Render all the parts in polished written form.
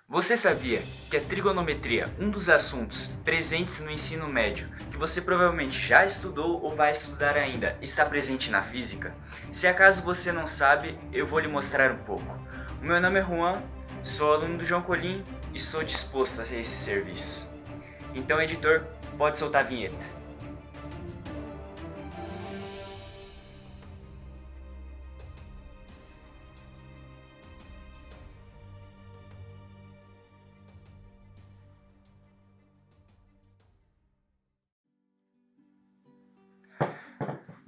Você sabia que a trigonometria, um dos assuntos presentes no ensino médio, que você provavelmente já estudou ou vai estudar ainda, está presente na física? Se acaso você não sabe, eu vou lhe mostrar um pouco. O meu nome é Juan, sou aluno do João Colim e estou disposto a esse serviço. Então, editor, pode soltar a vinheta.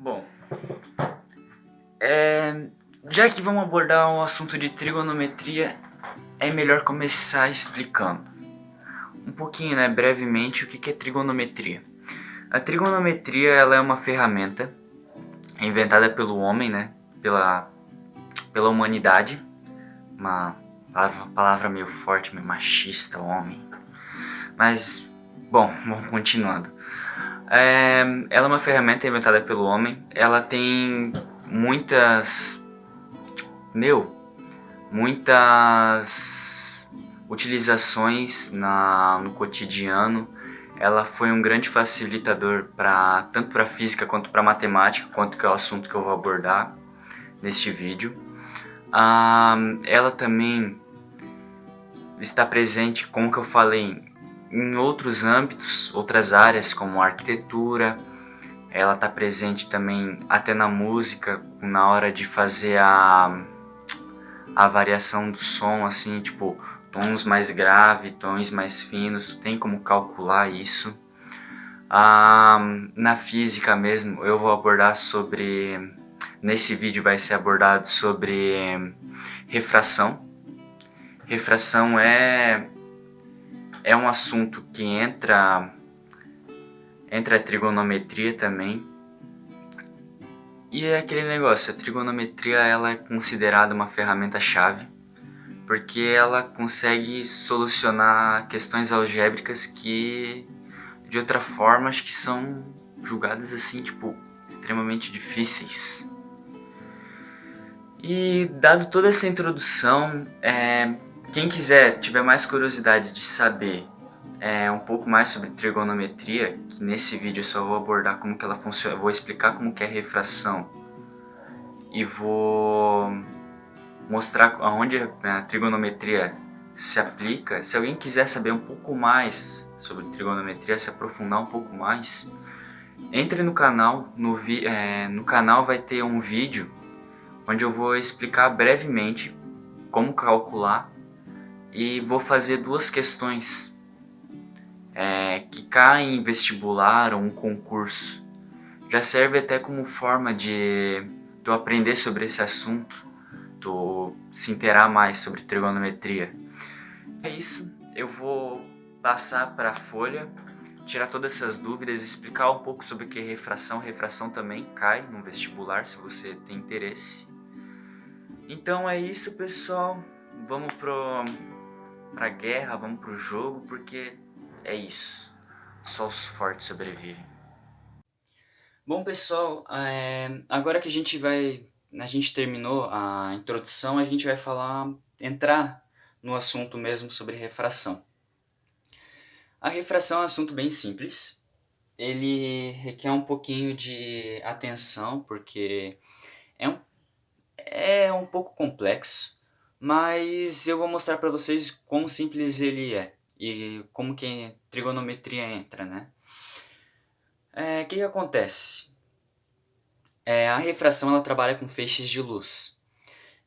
Bom, já que vamos abordar o assunto de trigonometria, é melhor começar explicando um pouquinho, brevemente, o que é trigonometria. A trigonometria ela é uma ferramenta inventada pelo homem, pela humanidade. Uma palavra meio forte, meio machista, homem. Mas, bom, vamos continuando. Ela é uma ferramenta inventada pelo homem. Ela tem muitas utilizações no cotidiano. Ela foi um grande facilitador tanto para física quanto para matemática, quanto que é o assunto que eu vou abordar neste vídeo. Ela também está presente, como que eu falei, em outros âmbitos, outras áreas como arquitetura. Ela está presente também até na música, na hora de fazer a variação do som, assim, tipo, tons mais graves, tons mais finos, tu tem como calcular isso. Na física mesmo, eu vou abordar nesse vídeo vai ser abordado sobre refração. Refração é um assunto que entra a trigonometria também. E é aquele negócio, a trigonometria ela é considerada uma ferramenta-chave, porque ela consegue solucionar questões algébricas que, de outra forma, acho que são julgadas assim, tipo, extremamente difíceis. E dado toda essa introdução, quem tiver mais curiosidade de saber um pouco mais sobre trigonometria, que nesse vídeo eu só vou abordar como que ela funciona, vou explicar como que é a refração e vou mostrar aonde a trigonometria se aplica. Se alguém quiser saber um pouco mais sobre trigonometria, se aprofundar um pouco mais, entre no canal. No canal vai ter um vídeo onde eu vou explicar brevemente como calcular e vou fazer duas questões que caem em vestibular ou um concurso. Já serve até como forma de tu aprender sobre esse assunto, tu se inteirar mais sobre trigonometria. É isso, eu vou passar para a folha, tirar todas essas dúvidas, explicar um pouco sobre o que é refração. Refração também cai no vestibular, se você tem interesse. Então é isso, pessoal. Vamos pra guerra, vamos pro jogo, porque é isso. Só os fortes sobrevivem. Bom, pessoal, agora que a gente terminou a introdução, a gente vai entrar no assunto mesmo sobre refração. A refração é um assunto bem simples. Ele requer um pouquinho de atenção, porque é um pouco complexo, mas eu vou mostrar para vocês quão simples ele é e como que a trigonometria entra, né? O que acontece? A refração ela trabalha com feixes de luz.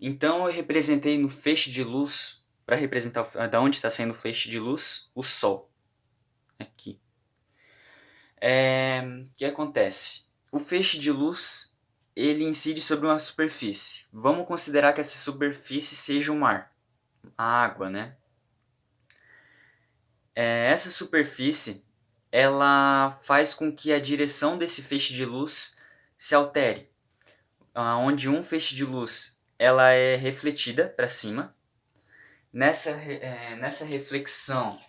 Então eu representei no feixe de luz, para representar da onde está saindo o feixe de luz, o Sol. Aqui. O que acontece? O feixe de luz ele incide sobre uma superfície. Vamos considerar que essa superfície seja o mar, a água, né? Essa superfície ela faz com que a direção desse feixe de luz se altere. Onde um feixe de luz ela é refletida para cima. Nessa reflexão,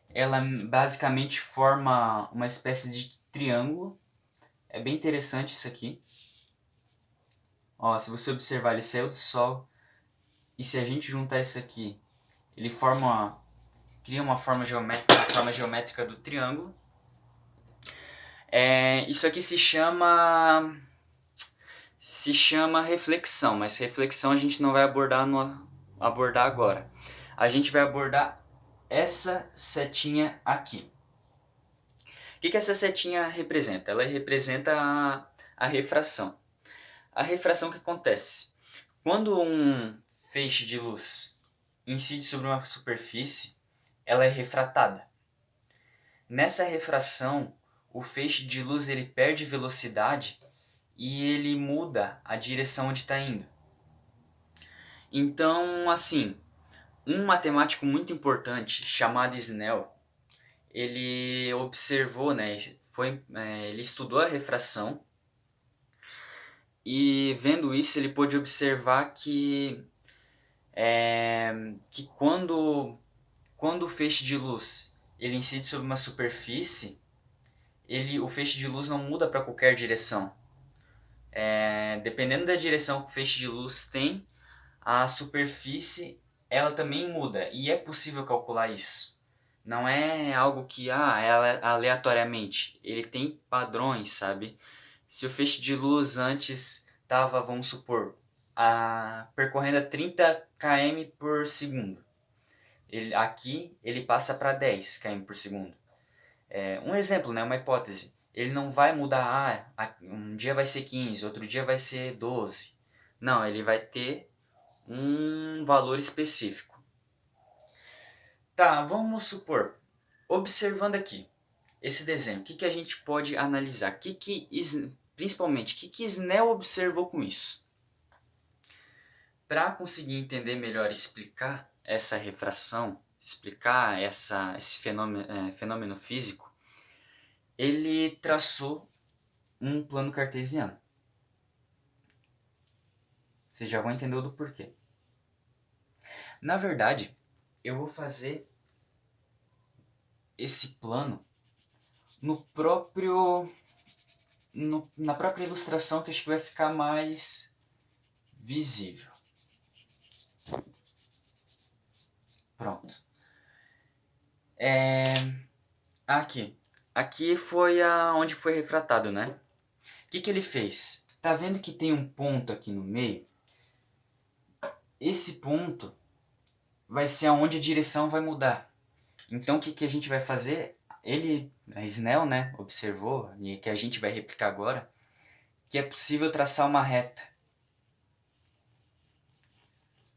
ela basicamente forma uma espécie de triângulo. É bem interessante isso aqui. Se você observar, ele saiu do Sol. E se a gente juntar isso aqui, ele cria uma forma geométrica, a forma geométrica do triângulo. Isso aqui se chama reflexão, mas reflexão a gente não vai abordar agora. A gente vai abordar essa setinha aqui. O que essa setinha representa? Ela representa a refração. A refração que acontece? Quando um feixe de luz incide sobre uma superfície, ela é refratada. Nessa refração, o feixe de luz ele perde velocidade e ele muda a direção onde está indo. Então, assim, um matemático muito importante chamado Snell, ele observou, né, ele estudou a refração e vendo isso ele pôde observar que quando o feixe de luz ele incide sobre uma superfície, o feixe de luz não muda para qualquer direção. Dependendo da direção que o feixe de luz tem, a superfície ela também muda e é possível calcular isso. Não é algo que é aleatoriamente. Ele tem padrões, sabe? Se o feixe de luz antes estava, vamos supor, percorrendo a 30 km por segundo. Aqui ele passa para 10 km por segundo. Um exemplo, né, uma hipótese. Ele não vai mudar, um dia vai ser 15, outro dia vai ser 12. Não, ele vai ter um valor específico. Tá, vamos supor, observando aqui esse desenho, o que a gente pode analisar? Principalmente, o que Snell observou com isso? Para conseguir entender melhor e explicar essa refração, explicar esse fenômeno físico, ele traçou um plano cartesiano. Vocês já vão entender do porquê. Na verdade, eu vou fazer esse plano na própria ilustração, que acho que vai ficar mais visível. Pronto. Aqui foi onde foi refratado, né? O que ele fez? Tá vendo que tem um ponto aqui no meio? Esse ponto vai ser aonde a direção vai mudar. Então o que a gente vai fazer? A Snell, né, observou, e que a gente vai replicar agora, que é possível traçar uma reta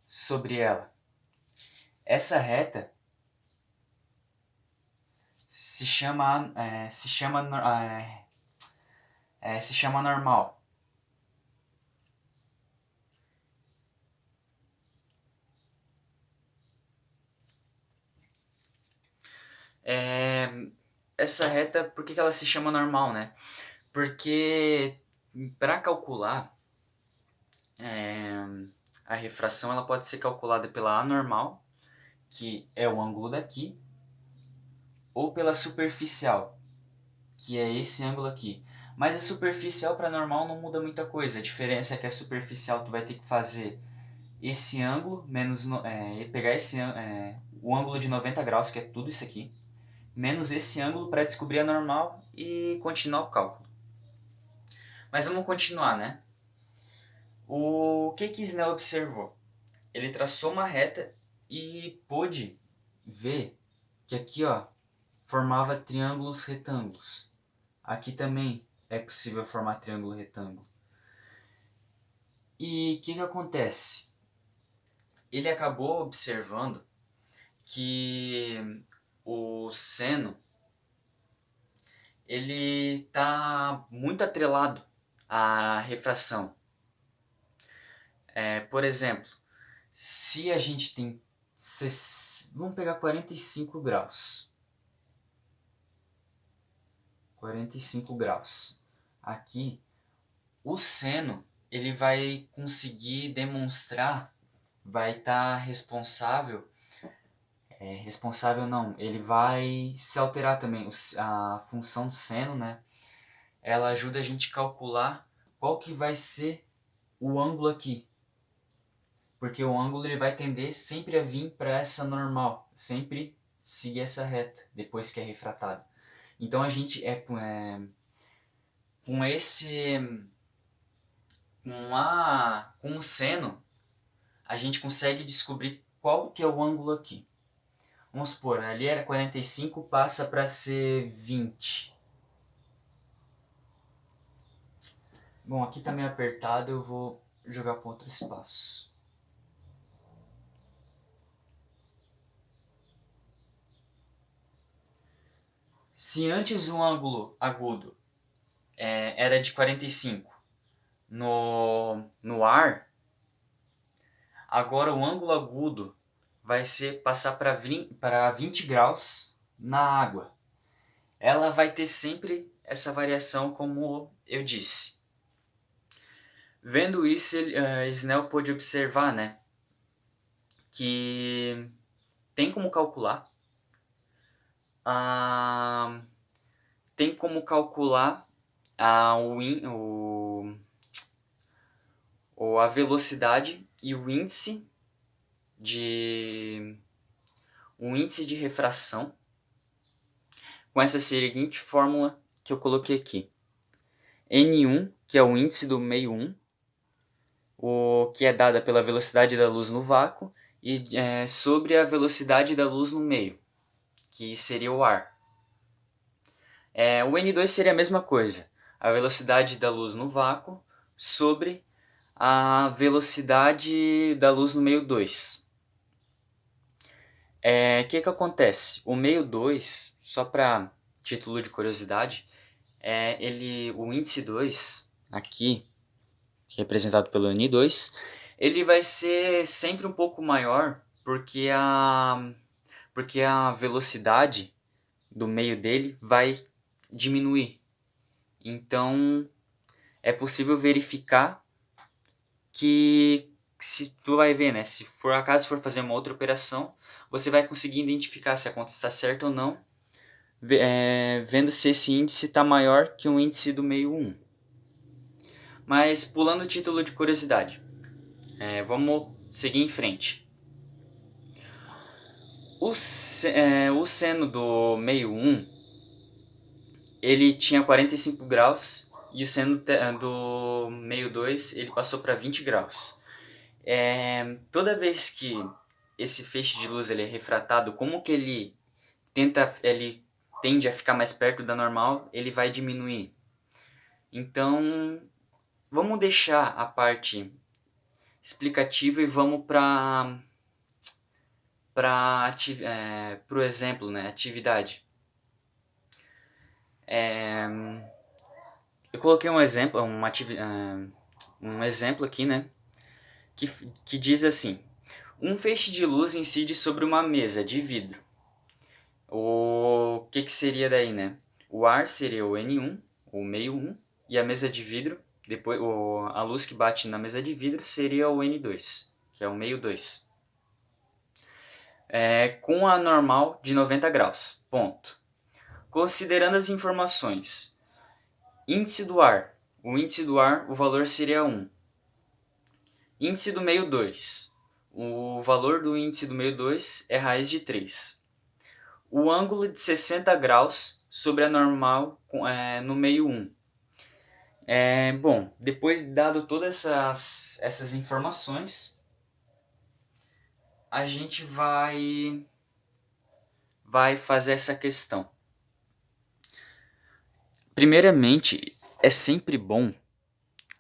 sobre ela. Essa reta se chama normal. Essa reta, por que ela se chama normal, né? Porque para calcular a refração, ela pode ser calculada pela anormal, que é o ângulo daqui, ou pela superficial, que é esse ângulo aqui. Mas a superficial para normal não muda muita coisa. A diferença é que a superficial tu vai ter que fazer esse ângulo, pegar o ângulo de 90 graus, que é tudo isso aqui, menos esse ângulo para descobrir a normal e continuar o cálculo. Mas vamos continuar, né? O que Snell observou? Ele traçou uma reta e pôde ver que aqui, ó, formava triângulos retângulos. Aqui também é possível formar triângulo retângulo. E o que acontece? Ele acabou observando que o seno ele está muito atrelado à refração. Por exemplo, se a gente tem... Vamos pegar 45 graus. 45 graus. Aqui, o seno ele vai conseguir demonstrar, vai estar responsável não, ele vai se alterar também. A função seno, né, ela ajuda a gente a calcular qual que vai ser o ângulo aqui. porque o ângulo ele vai tender sempre a vir para essa normal, sempre seguir essa reta depois que é refratado. Então a gente com esse com o seno a gente consegue descobrir qual que é o ângulo aqui. Vamos supor, ali era 45, passa para ser 20. Bom, aqui tá meio apertado, eu vou jogar para outro espaço. Se antes o ângulo agudo era de 45 no ar, agora o ângulo agudo vai passar para 20 graus na água. Ela vai ter sempre essa variação, como eu disse. Vendo isso, Snell pôde observar, né, que tem como calcular a a velocidade e o índice de refração com essa seguinte fórmula que eu coloquei aqui. N1, que é o índice do meio 1, que é dada pela velocidade da luz no vácuo, e sobre a velocidade da luz no meio, que seria o ar. O N2 seria a mesma coisa, a velocidade da luz no vácuo sobre a velocidade da luz no meio 2. Que acontece? O meio 2, só para título de curiosidade, o índice 2, aqui, representado pelo N2, ele vai ser sempre um pouco maior, porque a velocidade do meio dele vai diminuir. Então, é possível verificar que, se tu vai ver, né, se for acaso for fazer uma outra operação, você vai conseguir identificar se a conta está certa ou não, vendo se esse índice está maior que o índice do meio 1. Mas pulando o título de curiosidade, vamos seguir em frente. O seno do meio 1, ele tinha 45 graus, e o seno do meio 2 ele passou para 20 graus. Toda vez que esse feixe de luz ele é refratado, como que ele tende a ficar mais perto da normal, ele vai diminuir. Então, vamos deixar a parte explicativa e vamos para o exemplo, né, atividade. Eu coloquei um exemplo, um exemplo aqui, né, que diz assim: um feixe de luz incide sobre uma mesa de vidro. O que seria daí, né? O ar seria o N1, o meio 1, e a mesa de vidro, depois a luz que bate na mesa de vidro seria o N2, que é o meio 2. Com a normal de 90 graus. Ponto. Considerando as informações. Índice do ar. O índice do ar, o valor seria 1. Índice do meio 2. O valor do índice do meio 2 é raiz de 3. O ângulo de 60 graus sobre a normal no meio 1. Bom, depois de dado todas essas informações, a gente vai fazer essa questão. Primeiramente, é sempre bom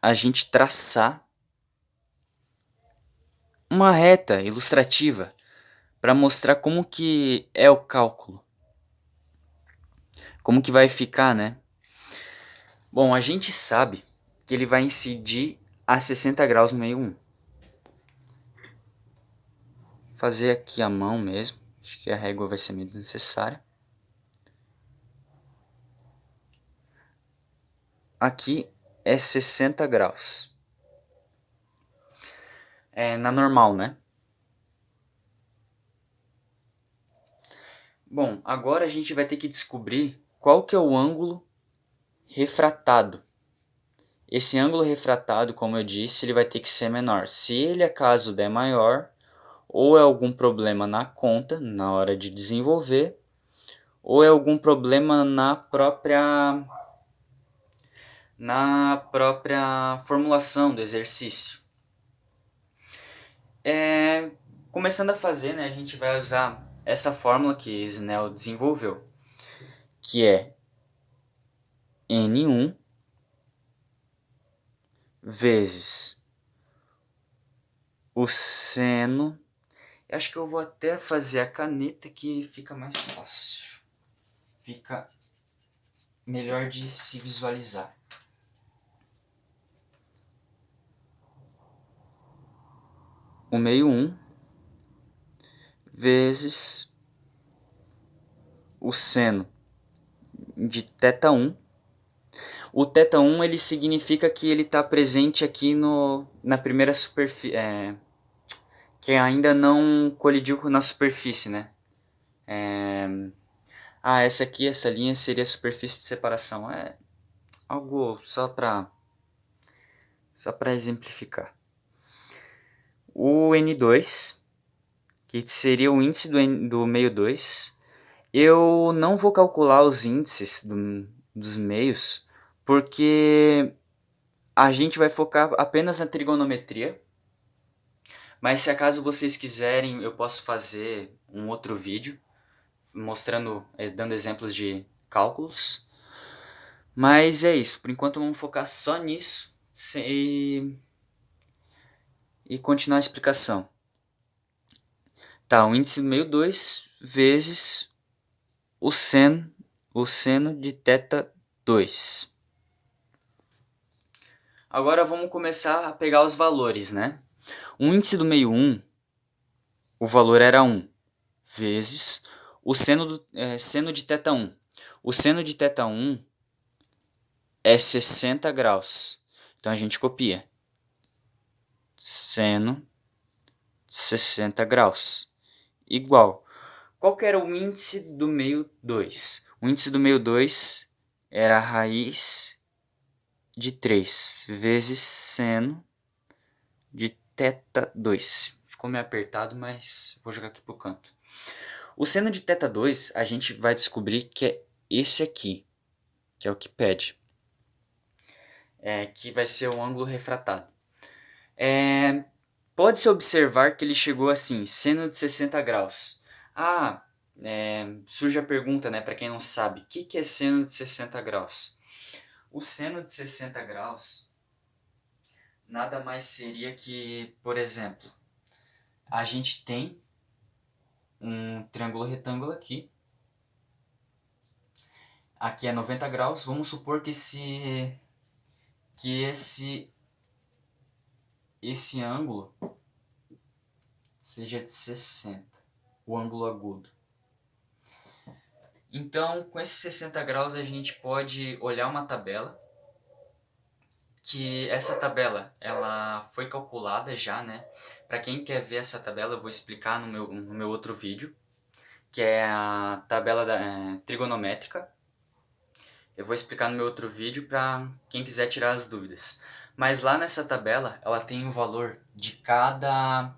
a gente traçar uma reta ilustrativa para mostrar como que é o cálculo. Como que vai ficar, né? Bom, a gente sabe que ele vai incidir a 60 graus no meio 1. Fazer aqui a mão mesmo. Acho que a régua vai ser meio desnecessária. Aqui é 60 graus. Na normal, né? Bom, agora a gente vai ter que descobrir qual que é o ângulo refratado. esse ângulo refratado, como eu disse, ele vai ter que ser menor. Se ele acaso der maior, ou é algum problema na conta, na hora de desenvolver, ou é algum problema na própria formulação do exercício. Começando a fazer, né, a gente vai usar essa fórmula que Snell desenvolveu, que é N1 vezes o seno. Acho que eu vou até fazer a caneta que fica mais fácil. Fica melhor de se visualizar. O meio 1 vezes o seno de θ1. O θ1 ele significa que ele está presente aqui na primeira superfície, que ainda não colidiu na superfície, né? Essa linha seria a superfície de separação. É algo só para exemplificar. O N2, que seria o índice do meio 2, eu não vou calcular os índices dos meios, porque a gente vai focar apenas na trigonometria. Mas se acaso vocês quiserem, eu posso fazer um outro vídeo mostrando, dando exemplos de cálculos. Mas é isso, por enquanto vamos focar só nisso e continuar a explicação. Tá, o índice do meio 2 vezes o seno de θ2. Agora vamos começar a pegar os valores, né? O índice do meio 1, o valor era 1, vezes o seno de θ1. O seno de θ1 é 60 graus. Então a gente copia. Seno de 60 graus. Igual. Qual que era o índice do meio 2? O índice do meio 2 era a raiz de 3 vezes seno de θ2. Ficou meio apertado, mas vou jogar aqui pro canto. O seno de θ2 a gente vai descobrir que é esse aqui, que é o que pede. Que vai ser o ângulo refratado. Pode-se observar que ele chegou assim, seno de 60 graus. Surge a pergunta, né, para quem não sabe, o que é seno de 60 graus? O seno de 60 graus nada mais seria que, por exemplo, a gente tem um triângulo retângulo aqui. Aqui é 90 graus. Vamos supor que esse ângulo seja de 60, o ângulo agudo. Então, com esses 60 graus, a gente pode olhar uma tabela, que essa tabela ela foi calculada já, né? Para quem quer ver essa tabela, eu vou explicar no meu outro vídeo, que é a tabela trigonométrica. Eu vou explicar no meu outro vídeo para quem quiser tirar as dúvidas. Mas lá nessa tabela, ela tem o valor de cada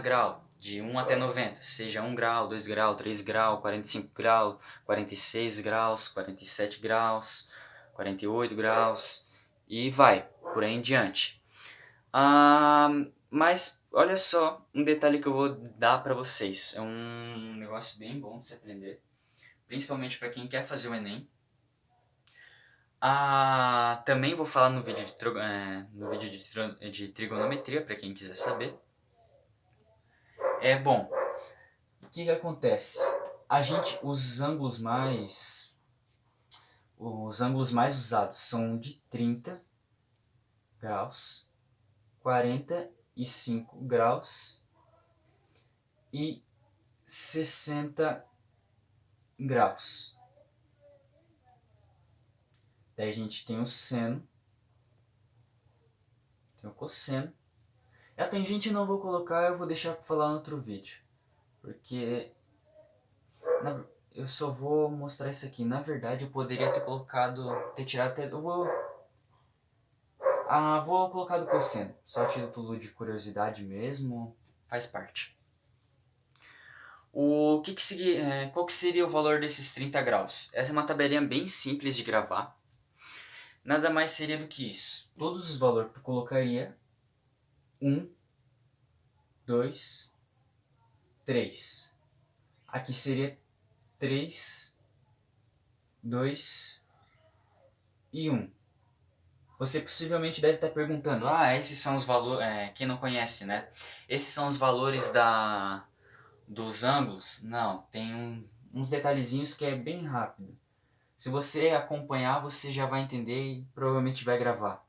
grau, de 1 até 90, seja 1 grau, 2 grau, 3 grau, 45 graus, 46 graus, 47 graus, 48 graus e vai, por aí em diante. Mas olha só, um detalhe que eu vou dar para vocês. É um negócio bem bom de se aprender, principalmente para quem quer fazer o Enem. Também vou falar no vídeo de trigonometria, para quem quiser saber. Bom, o que acontece? Os ângulos mais usados são de 30 graus, 45 graus e 60 graus. Daí a gente tem o seno, tem o cosseno. A tangente eu não vou colocar, eu vou deixar para falar no outro vídeo. Porque eu só vou mostrar isso aqui. Na verdade, eu poderia ter tirado até... Vou colocar do cosseno, só título de curiosidade mesmo, faz parte. Qual que seria o valor desses 30 graus? Essa é uma tabelinha bem simples de gravar. Nada mais seria do que isso. Todos os valores tu colocaria 1, 2, 3. Aqui seria 3, 2 e 1. Você possivelmente deve estar perguntando, esses são os valores, quem não conhece, né? Esses são os valores dos ângulos? Não, tem uns detalhezinhos que é bem rápido. Se você acompanhar, você já vai entender e provavelmente vai gravar.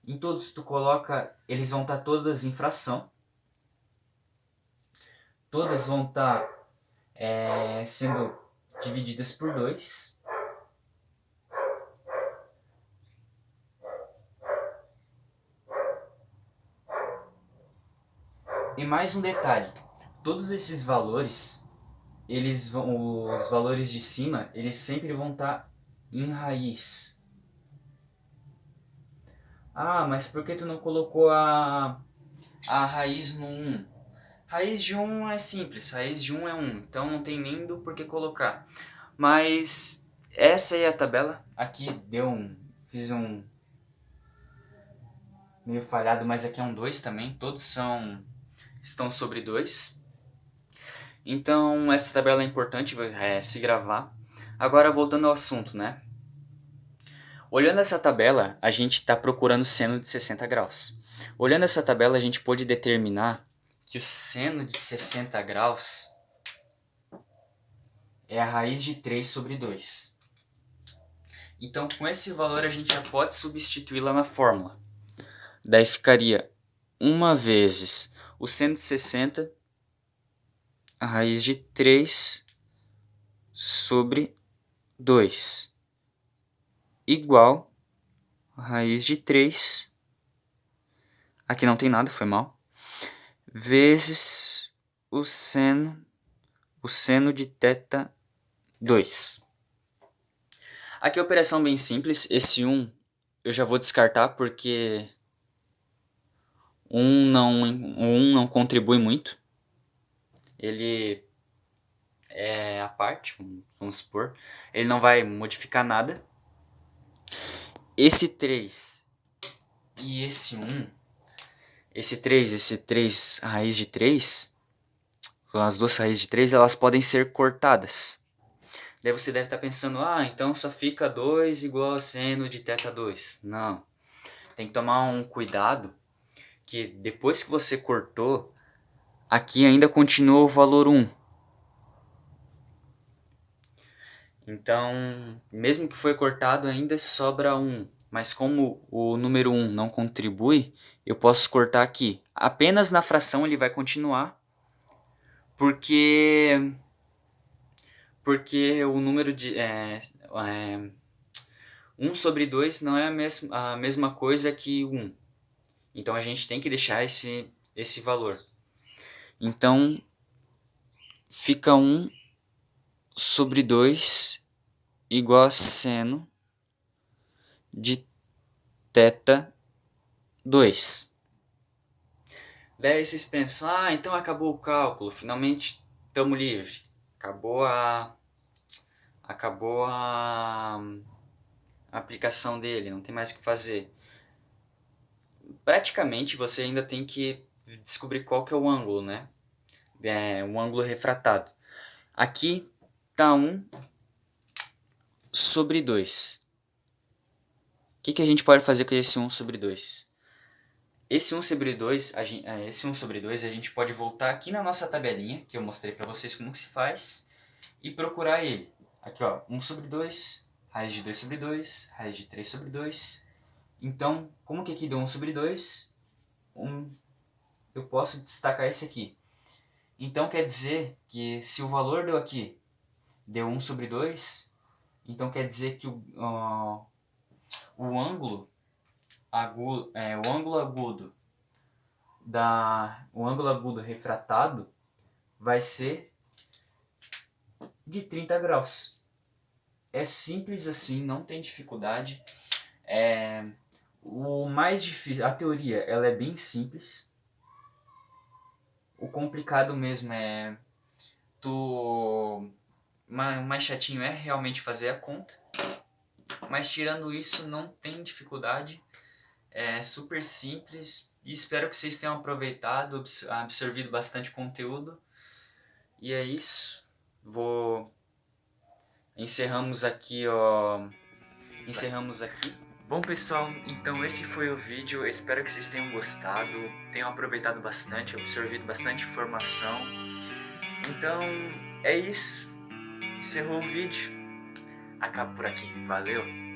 Em todos tu coloca, eles vão estar todas em fração. Todas vão estar sendo divididas por 2. E mais um detalhe, todos esses valores, os valores de cima, eles sempre vão estar em raiz. Mas por que tu não colocou a raiz no 1? Raiz de 1 é simples, raiz de 1 é 1, então não tem nem do porquê colocar. Mas essa aí é a tabela, aqui fiz um meio falhado, mas aqui é um 2 também, todos estão sobre 2. Então essa tabela é importante se gravar. Agora voltando ao assunto, né? Olhando essa tabela, a gente está procurando seno de 60 graus. Olhando essa tabela, a gente pode determinar que o seno de 60 graus é a raiz de 3 sobre 2. Então, com esse valor, a gente já pode substituí-la na fórmula. Daí ficaria 1 vezes o seno de 60, a raiz de 3 sobre 2, igual a raiz de 3, aqui não tem nada, foi mal, vezes o seno de θ 2. Aqui a operação bem simples, esse 1 eu já vou descartar porque 1 não contribui muito. Ele é a parte, vamos supor, ele não vai modificar nada. Esse 3 e esse 1, esse 3, a raiz de 3, as duas raízes de 3, elas podem ser cortadas. Daí você deve estar pensando, então só fica 2 igual a seno de θ 2. Não, tem que tomar um cuidado, que depois que você cortou, aqui ainda continua o valor 1. Então, mesmo que foi cortado, ainda sobra 1. Mas como o número 1 não contribui, eu posso cortar aqui. Apenas na fração ele vai continuar, porque o número de 1 sobre 2 não é a mesma coisa que 1. Então a gente tem que deixar esse valor. Então fica 1 sobre 2 igual a seno de θ 2. Daí vocês pensam, então acabou o cálculo, finalmente estamos livres. Acabou a aplicação dele, não tem mais o que fazer. Praticamente você ainda tem que descobrir qual que é o ângulo, né? Um ângulo refratado. Aqui está 1 sobre 2. O que a gente pode fazer com esse 1 sobre 2? Esse 1 sobre 2, a gente pode voltar aqui na nossa tabelinha, que eu mostrei para vocês como se faz, e procurar ele. Aqui, 1 sobre 2, raiz de 2 sobre 2, raiz de 3 sobre 2. Então, como que aqui deu 1 sobre 2? Eu posso destacar esse aqui. Então, quer dizer que se o valor deu 1 sobre 2, então quer dizer que o ângulo agudo refratado vai ser de 30 graus. É simples assim, não tem dificuldade. O mais difícil, a teoria, ela é bem simples. O complicado mesmo é tu... O mais chatinho é realmente fazer a conta. Mas tirando isso, não tem dificuldade. É super simples. E espero que vocês tenham aproveitado, absorvido bastante conteúdo. E é isso. Vou... Encerramos aqui, ó... Encerramos aqui. Bom pessoal, então esse foi o vídeo, eu espero que vocês tenham gostado, tenham aproveitado bastante, absorvido bastante informação. Então é isso, encerrou o vídeo, acabo por aqui, valeu!